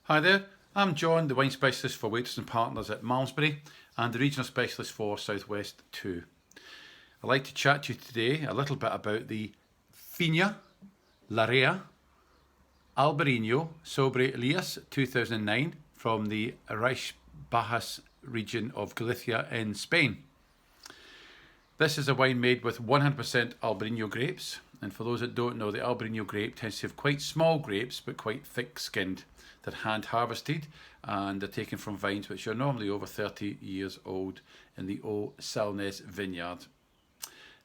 Hi there, I'm John, the wine specialist for Waiters and Partners at Malmesbury and the regional specialist for Southwest 2. I'd like to chat to you today a little bit about the Vina Lareira Albariño sobre, lias 2009 from the Ries Bajas region of Galicia in Spain. This is a wine made with 100% Albariño grapes, and for those that don't know, the Albariño grape tends to have quite small grapes but quite thick skinned. They're hand harvested and they're taken from vines which are normally over 30 years old in the O Salnes vineyard.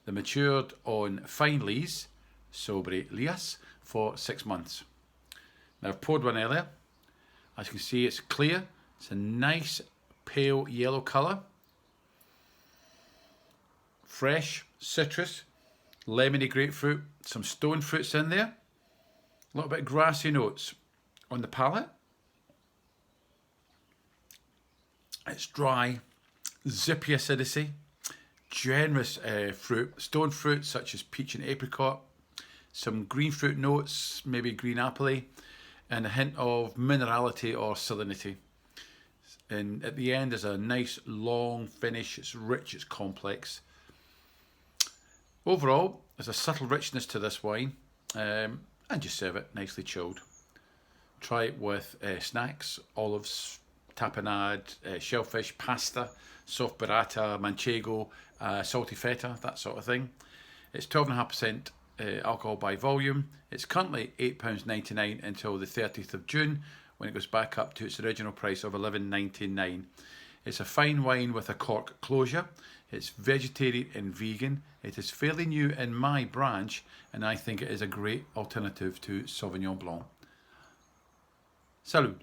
They're matured on fine lees, sobre, lias, for 6 months. Now I've poured one earlier. As you can see, it's clear. It's a nice pale yellow colour. Fresh, citrus, lemony grapefruit, some stone fruits in there. A little bit of grassy notes on the palate. It's dry, zippy acidity, generous fruit, stone fruits such as peach and apricot, some green fruit notes, maybe green apple, and a hint of minerality or salinity. And at the end there's a nice long finish. It's rich, it's complex. Overall, there's a subtle richness to this wine, and just serve it nicely chilled. Try it with snacks, olives, tapenade, shellfish, pasta, soft burrata, manchego, salty feta, that sort of thing. It's 12.5% alcohol by volume. It's currently £8.99 until the 30th of June, when it goes back up to its original price of £11.99. It's a fine wine with a cork closure. It's vegetarian and vegan. It is fairly new in my branch, and I think it is a great alternative to Sauvignon Blanc. Salud.